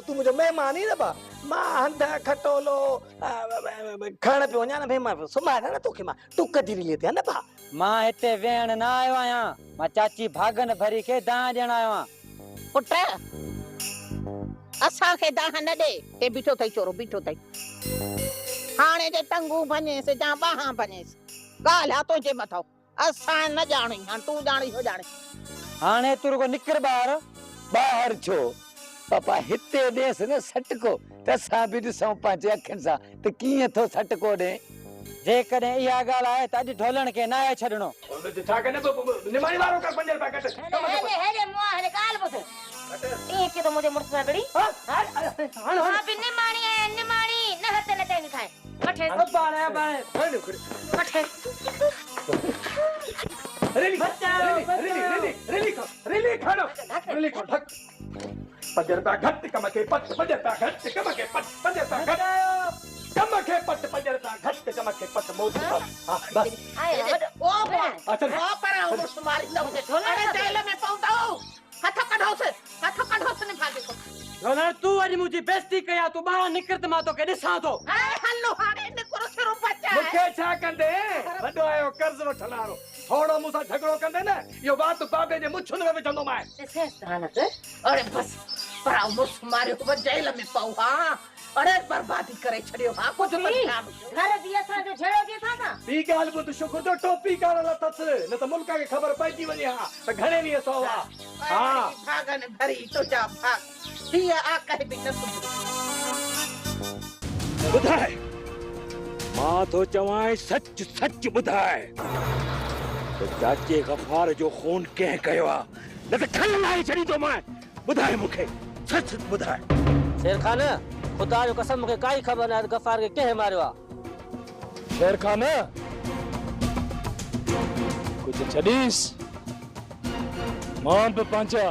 तू मुझे मेहमान ही ना बा मां हंध खटोलो खाने पे वञा ना मेहमान पे सुमाया ना तोखे मां टुक दिली लेते है ना बा मां हिते वेहण ना आयो आहियां मां चाची भागन भरी के दाह ॾियण आयो आहियां पुट असां के दाह न दे ते बीठो थई चोरो बीठो थई हाणे जे टंगू भनेस जा बाहां भनेस ॻाल्हि तो जे मथो असां न ॼाणी हां तू ॼाणी हो ॼाणे हाणे तू रुगो निकर बाहर छो पापा हिते देस न सटको तसा भी ॾिसऊं पंहिंजे अखियुनि सां त कीअं थो सटको ॾे जेकॾहिं इहा ॻाल्हि आहे त अॼु ढोलण खे न आहे छॾणो छा कने निमाणी वारो कर 5 रुपया कट हेरे मुआ हेरे गाल ॿुध एक तो मुझे मुड़स में बड़ी हां भी निमाणी है निमाणी न हते न तेनी खाए मठे बारे मठे रेली खानो रेली खा ढक 5 रुपया घट कम के पट 5 रुपया घट कम के पट 5 रुपया घट कम के पट 5 रुपया घट कम के पट मोद हां बस ओ पर मुड़स मारी न अरे जेल में पहुंचो हाथ कढो से ने भागे को ढोलण तू अॼु मुंहिंजी बेइज्जती कया तू ॿाहिरि निकर त मां तोखे ॾिसां थो हलो हाणे निकरो सिरो बचा मुखे छा कंदे वॾो आयो कर्ज वठलारो थोड़ो मूंसां झगड़ो कंदे न इहो बात बाबे जे मुछुन में विझंदो मां अरे बस पर मुड़स मारियो को जेल में पऊ हां अरे बर्बादी करे छड़ियो हां कुछ मत घर दी असा जो छेड़ो दी था ना ॿी ॻाल्हि ॿुध शुक्र जो टोपी काढ़ल अथस न त मुल्क खे ख़बर पइजी वञे हा त घणे ॾींहं सौ हा हां भागन भरी तुझा भाग दिया आ कहे भी न सुन बुधाए मां तो चवाए सच सच बुधाए तो चाचे गफार जो खून कह कयो आ न त खल लाई छड़ी तो मैं बुधाए मुखे सच सच बुधाए शेर खान खुदा जो कसम मूंखे काई ख़बर न आहे गफ़ार खे कंहिं मारियो आहे शेर खान कुछ छड़ीस मां पे पंहिंजा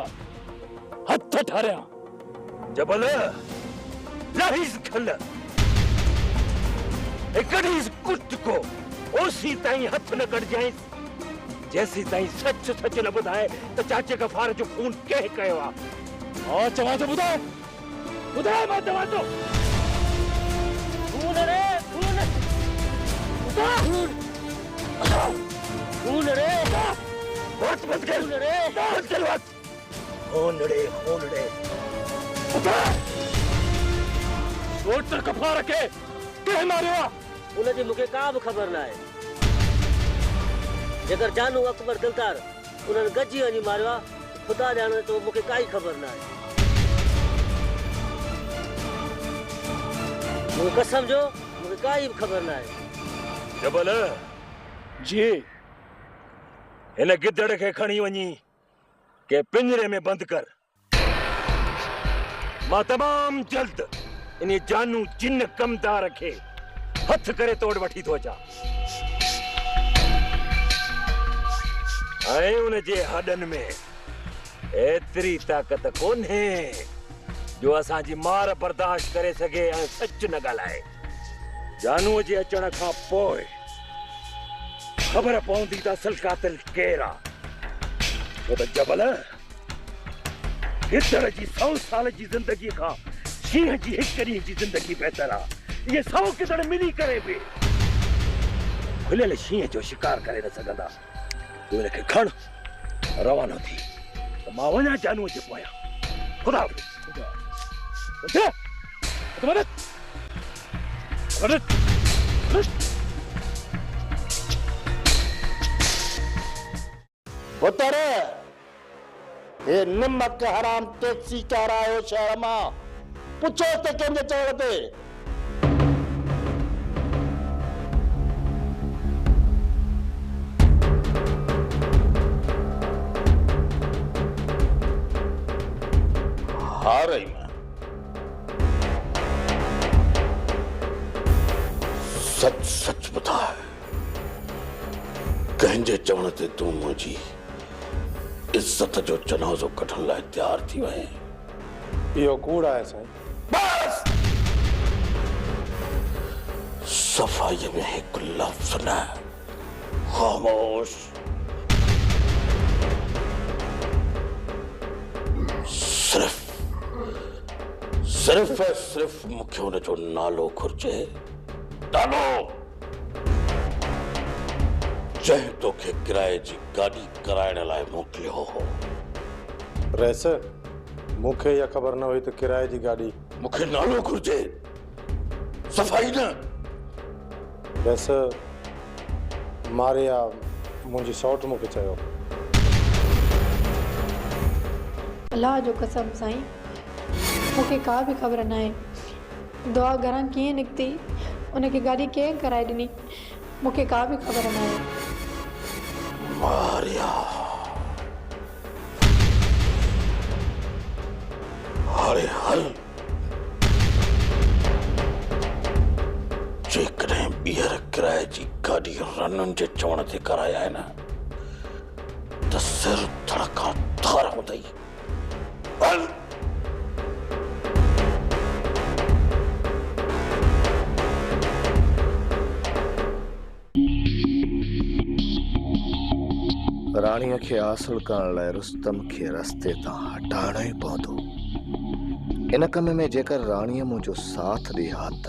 हथ ठारिया जबल लहीस खल एकड़ीस कुट को ओसी ताई हथ न कट जाए जैसी ताई सच सच न बुधाए तो चाचे गफार जो खून कह कयो आ और चवा तो बुधाए बुधाए मत चवा तो खून रे खून खून रे बहुत मत कर खून रे मत कर बात खून रे छोट गफार के कह मारियो उनजी मूंखे का बि ख़बर न आहे जेकर जानू अकबर दिलदार उन्हनि गजी वञी मारियो आहे ख़ुदा ॼाणे तो मूंखे काई ख़बर न आहे मूंखे कसम जो मूंखे काई बि ख़बर न आहे जबल जी हिन गिदड़ खे खणी वञी के पिंजरे में बंद कर मां तमाम जल्द इन जानू जिन कमदार खे हथ करे तोड़ वठी तो अचा ऐं उन जे हडन में एतरी ताकत कोन्हे जो असांजी मार बर्दाश्त करे सके ऐं सच न ॻाल्हाए जानूअ जे अचण खां पोइ ख़बर पवंदी त असल कातिल केरु आहे छो त जबल गिदड़ जी 100 साल जी ज़िंदगी खां शींहं जी हिक ॾींहं जी ज़िंदगी बहितर आहे ये 100 गिदड़ मिली करे भी खुलियल शींहं जो शिकार करे न सघंदा तूं हिनखे खण रवानो थी त मां वञा जानूअ जे पोयां ख़ुदा पुत्र हे निमक हराम टैक्सी चारायो शहर मां पुछो त कंहिंजे चवण ते हार रही मैं सच सच बता कंहिंजे चवण ते तूं मुंहिंजी इज्जत जो जनाज़ो कढण लाइ तैयार थी वए इहो कूड़ आहे साईं बस सफ़ाई में हिकु लफ़्ज़ न खामोश सिर्फ ऐं सिर्फ मूंखे हुनजो नालो घुर्जे, नालो जंहिं तोखे किराए जी गाॾी कराइण लाइ मोकिलियो हो। प्रेस मूंखे इहा ख़बर न हुई त किराए जी गाॾी। मूंखे नालो घुर्जे, सफ़ाई न। प्रेस मारिया मुंहिंजी सौट मूंखे चयो। अल्लाह जो कसम साईं, मूंखे का बि ख़बर न आहे। दुआ घरां कीअं निकिती, उनखे गाॾी कीअं कराए ॾिनी, मूंखे का बि ख़बर न आहे। मारिया हाणे हल, जेकॾहिं ॿीहर किराए जी गाॾी रननि जे चवण ते कराया आहे न त सिर धड़का धार हूंदई। हल। राणीअ खे हासिल करण लाइ रुस्तम खे रस्ते तां हटाइणो ई पवंदो। इन कम में जेकर राणीअ मुंहिंजो साथ ॾे हा त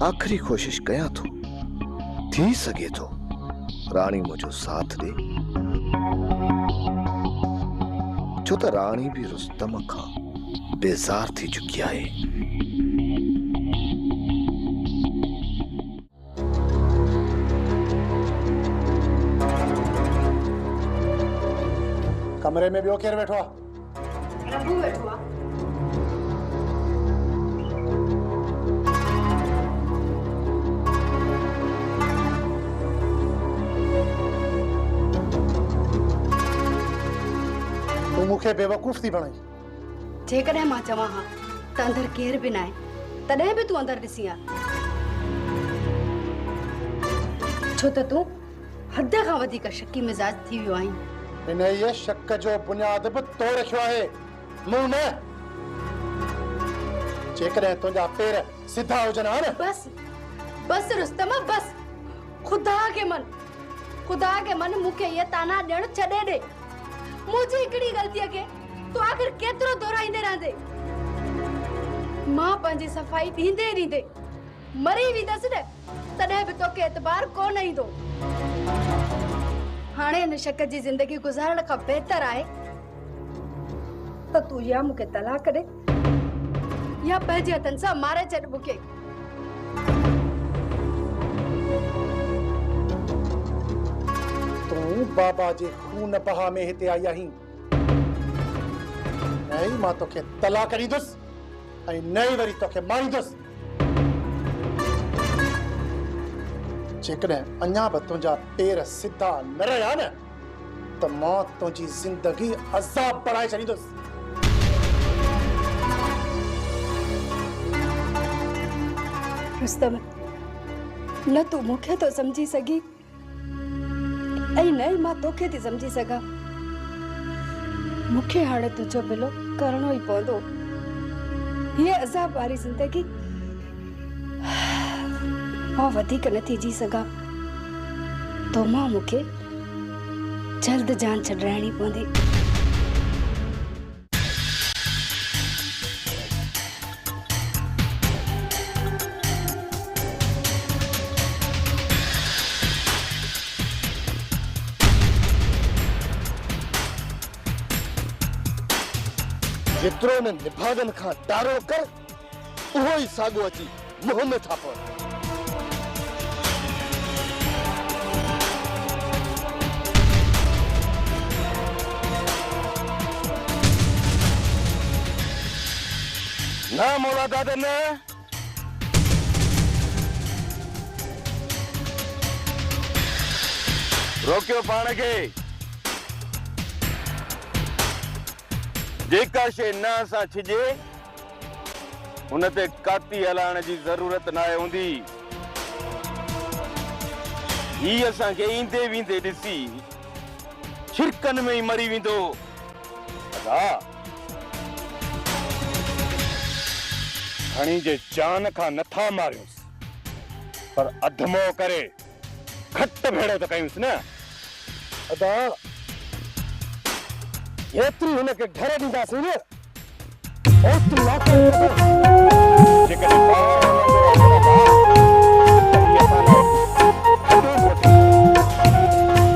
आख़िरी कोशिश कयां थो, थी सघे थो राणी मुंहिंजो साथ ॾे, छो त राणी बि रुस्तम खां बेज़ार थी चुकी आहे। कमरे में ॿियो केरु वेठो आहे? रघु वेठो आहे। तूं मूंखे बेवकूफ़ थी बणाई। जेकॾहिं मां चवां हा त अंदरि केर बि न आहे, तॾहिं बि तूं अंदरि ॾिसी आ, छो त तूं हद खां वधीक शकी मिज़ाज थी वियो आहीं। इन ये शक जो बुनियाद बि तो रखियो आहे, मूं न। जेकॾहिं तुंहिंजा पेर सिधा हुजनि हा न। बस बस रुस्तम बस, खुदा के मन मूंखे इहे ताना ॾियण छॾे ॾे। मुंहिंजी हिकिड़ी ग़लतीअ खे तूं आख़िर केतिरो दोहराईंदे रहंदे। मां पंहिंजी सफ़ाई ॾींदे मरी वेंदसि न, तॾहिं बि तोखे एतबार कोन ईंदो। हाणे हिन शक जी ज़िंदगी गुज़ारण खां बहितर आहे त तूं या मूंखे तलाक ॾे या पंहिंजे हथनि सां मारे छॾ मूंखे। तूं बाबा जे खून बहा में हिते आई आहीं। नहीं मां तोखे तलाक ॾींदुसि ऐं नहीं वरी तोखे मारींदुसि। जेकॾहिं अञा बि तुंहिंजा पेर सिधा न रहिया न त मां तुंहिंजी ज़िंदगी अज़ाब बढ़ाए छॾींदुसि। रुस्तम, न तूं मूंखे तो समझी सघी ऐं न ई मां तोखे थी समझी सघां। मूंखे हाणे तुंहिंजो बिलो करणो ई पवंदो। हीअ अज़ाब वारी ज़िंदगी मां वधीक नथी जी सघां, तो मां मूंखे जल्द जान छॾाइणी पवंदी। जेतिरो न निभागनि खां डारो कर, उहो ई साॻियो अची मुंहं में था पवनि। न मौला दादा न, रोकियो पाण खे। जेका शइ न सां छिजे हुन ते काती हलाइण जी ज़रूरत न आहे हूंदी। ही असांखे ईंदे वेंदे ॾिसी छिरकनि में ई मरी वेंदो। खणी जे जान खां नथा मारियूंसि, पर अधमो करे खट भेड़ो त कयूंसि न। अदा एतिरी हुनखे घर ॾींदासीं न ओतिरी नौकरी जेकॾहिं ॿार हलंदो आहे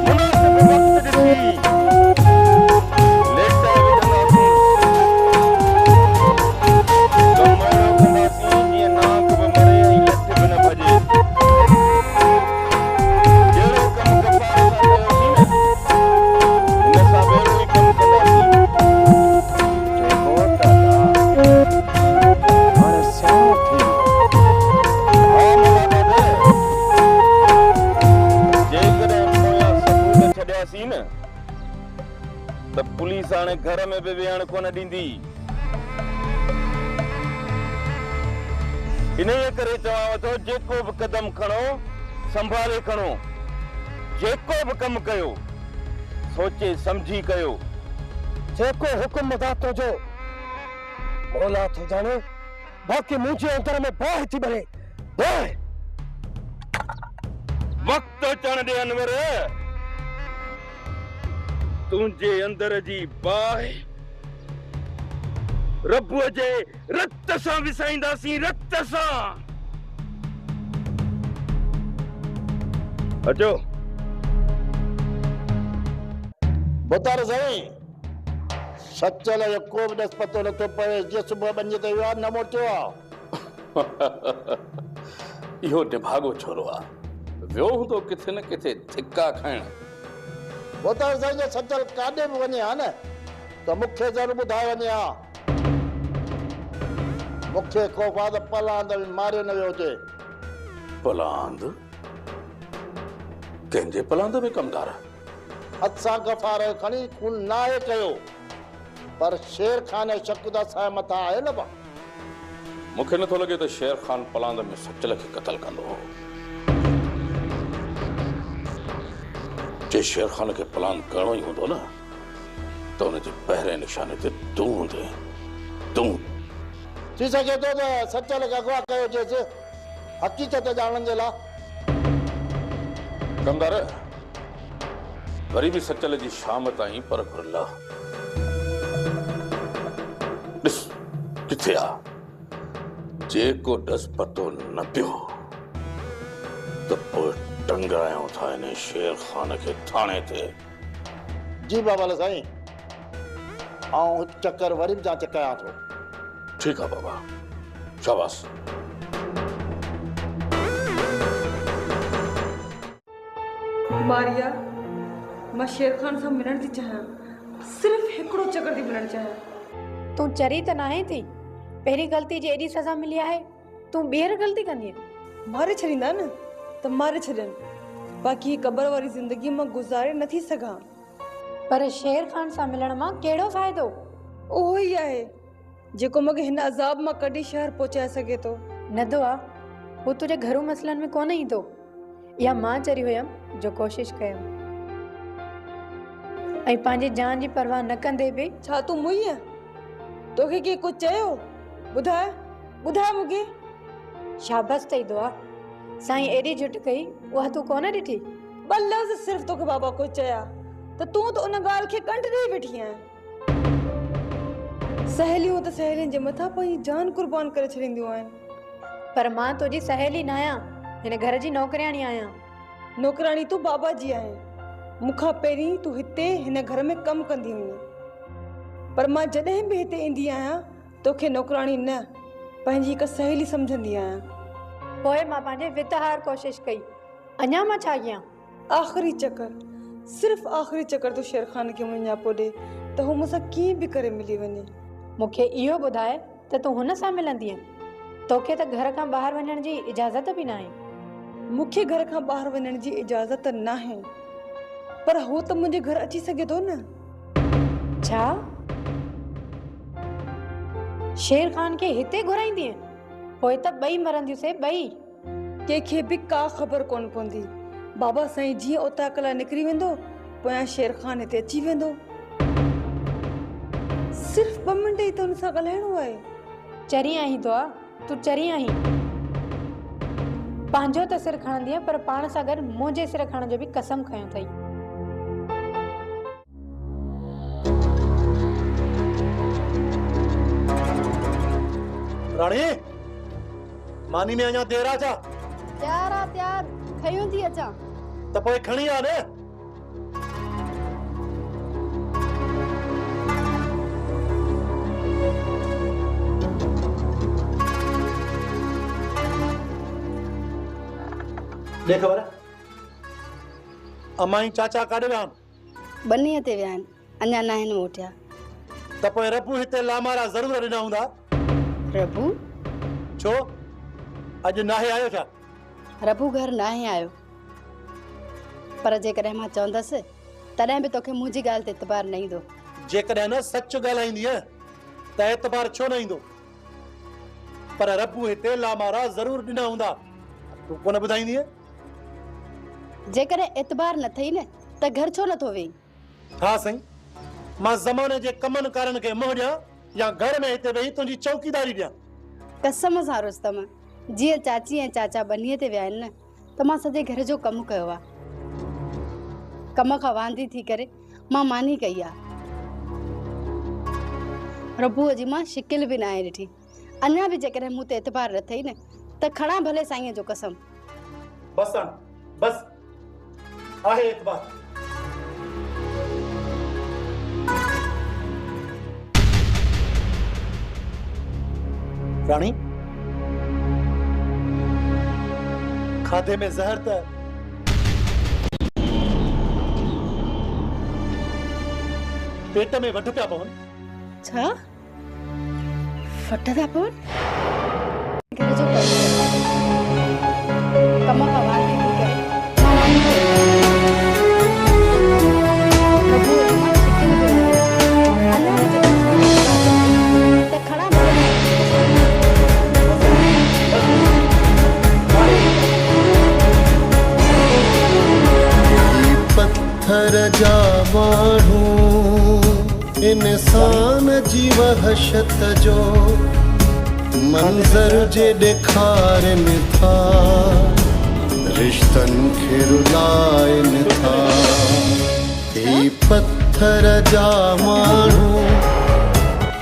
मुनासिब वक़्त ॾिसी लेटाए विझंदासीं कमरो कंदासीं जीअं नाक बि मरे ऐं लठ बि न भॼे जहिड़ो कमु कपार सां कयोसीं न हिन सां बि अहिड़ो ई कमु कंदासीं चइबो हाणे सियाणो थी छॾियासीं न त पुलिस हाणे घर में बि वेहण कोन ॾींदी इन करे चवांव थो जेको बि कदम खणो संभाले खणो जेको बि कमु कयो सोचे सम्झी कयो जेको हुकुम मदातो जो मौला थो ॼाणे बाक़ी मुंहिंजे अंदर में बाहि थी भरे बाहि वक़्तु अचण ॾे अनवर तुंहिंजे अंदर जी बाहि रबुअ जे रत सां विसाईंदासीं रत सां अचो बुधार साईं सचल जो को बि ॾस पतो नथो पए जीअं सुबुह 5 ते वियो आहे न मोटियो आहे इहो निभागो छोरो आहे वियो हूंदो किथे न किथे धिका खाइण बुधार साईं जो सचल काॾे बि वञे हा न त मूंखे ज़रूरु ॿुधाए वञे हा मूंखे ख़ौफ़ आहे त पलांद बि मारियो न वियो हुजे पलांद कंहिंजे पलांद में कमदार हथ सां गफ़ार खणी खून नाहे कयो पर शेर खान जो शक त असांजे मथां आहे न बा मूंखे नथो लॻे त शेर खान पलांद में सचल खे क़तल कंदो हो जे शेर खान खे पलांद करणो ई हूंदो न त हुनजे पहिरें निशाने ते तूं हूंदे तूं थी सघे थो त सचल खे अगवा कयो जेसि हक़ीक़त ॼाणण जे लाइ कमदार वरी बि सचल जी शाम ताईं पर घुरला ॾिस किथे आहे जेको ॾस पतो न पियो त पोइ टंगायूं था इन शेर खान खे थाणे ते जी बाबा साईं आऊं हिकु चक्कर वरी बि जांच कयां थो ठीक है बाबा शाबाश मारिया मां शेर खान सां मिलण थी चाहियां सिर्फ़ हिकिड़ो चक्कर थी मिलण चाहियां तूं चरी त नाहे थी पहिरीं ग़लती जी एॾी सज़ा मिली आहे तूं ॿीहर ग़लती कंदी मारे छॾींदा न त मारे छॾनि बाक़ी ही क़बर वारी ज़िंदगी मां गुज़ारे नथी सघां पर शेर खान सां मिलण मां कहिड़ो फ़ाइदो उहो ई आहे जेको मूंखे हिन अज़ाब मां कढी शहर पहुचाए सघे थो न दुआ हू तुंहिंजे घरू मसइलनि में कोन ईंदो या मां चरी हुयमि जो कोशिश कयमि ऐं पंहिंजी जान जी परवाह न कंदे बि छा तूं मुई आहे तोखे के कुछ चयो ॿुधाए ॿुधाए मूंखे शाबस अथई दुआ साईं एॾी झुट कई उहा तूं कोन ॾिठी ॿ लफ़्ज़ सिर्फ़ तोखे बाबा कुछ चया त तूं त उन ॻाल्हि खे कंठ ॾेई वेठी आहीं सहेलियूं त सहेलियुनि जे मथां पंहिंजी जान कुर्बान करे छॾींदियूं आहिनि पर मां तुंहिंजी सहेली न आहियां हिन घर जी नौकराणी आहियां नौकराणी तूं बाबा जी आहीं मूंखां पहिरीं तूं हिते हिन घर में कमु कंदी हुई पर मां जॾहिं बि हिते ईंदी आहियां तोखे नौकराणी न पंहिंजी हिकु सहेली सम्झंदी आहियां पोइ मां पंहिंजे वितहार कोशिश कई अञा मां छा कयां आख़िरी चक्कर सिर्फ़ आख़िरी चक्कर तूं शेर खान खे मुंहिंजापो ॾे त हू मूंसां कीअं बि करे मिली वञे मूंखे इहो ॿुधाए त तूं हुन सां मिलंदीअं तोखे त घर खां ॿाहिरि वञण जी इजाज़त बि न आहे मूंखे घर खां ॿाहिरि वञण जी इजाज़त न आहे पर हू त मुंहिंजे घर अची सघे थो न छा शेर खान खे हिते घुराईंदीअं पोइ त ॿई मरंदियूंसीं ॿई कंहिंखे बि का ख़बर कोन पवंदी बाबा साईं जीअं उतां कला निकिरी वेंदो पोयां शेर खान हिते अची वेंदो सिर्फ़ 2 मिंट ई त हुन सां ॻाल्हाइणो आहे चरी आहीं दुआ तूं चरी आहीं पंहिंजो त सिर खणंदीअं पर पाण सां गॾु मुंहिंजे सिर खणण जो बि कसम खयों अथई राणी मानी में अञा देर आहे छा? तयार आ तयार खयूं थी अचां। त पोइ खणी आ न। देख बर अमाई चाचा काॾे विया आहिनि? बनीअ ते विया आहिनि, अञा न आहिनि मोटिया। त पोइ रबू हिते लामारा ज़रूर ॾिना हूंदा। रबू? छो अॼु नाहे आयो छा? रबू घर नाहे आयो, पर जेकॾहिं मां चवंदसि तॾहिं बि तोखे मुंहिंजी ॻाल्हि ते एतबार न ईंदो। जेकॾहिं न सच ॻाल्हाईंदीअ त एतबार छो न ईंदो? पर रबू हिते लामारा ज़रूर ॾिना हूंदा, तूं कोन ॿुधाईंदीअ? जेकॾहिं एतबार न थई न त घर छो नथो वेही? हाँ साईं, मां ज़माने जे कमनि कारनि खे मुंहुं ॾियां या घर में हिते वेही तुंहिंजी चौकीदारी ॾियां? कसम सां रुस्तम, जीअं चाची ऐं चाचा बनीअ ते विया आहिनि न त मां सॼे घर जो कमु कयो आहे। कम खां वांदी थी करे मां मानी कई आहे। रबूअ जी मां शिकिल बि न आहे ॾिठी। अञा बि जेकॾहिं मूं ते एतबार न थई न त खणा भले साईंअ जो कसम। बस बस आहे एतबार। राणी खाधे में ज़हर त पेट में वठ पिया पवन। छा फट था पवन? घर जो कम खां वांदी थी करे मां मानी रबूअ जी मां शिकिल बि न आहे। अञा बि जेकॾहिं त खणा भले पत्थर जा माण्हू इंसान जी वहशत जो मंज़र जे ॾेखारनि था, रिश्तनि खे रुलाइनि था। ही पत्थर जा माण्हू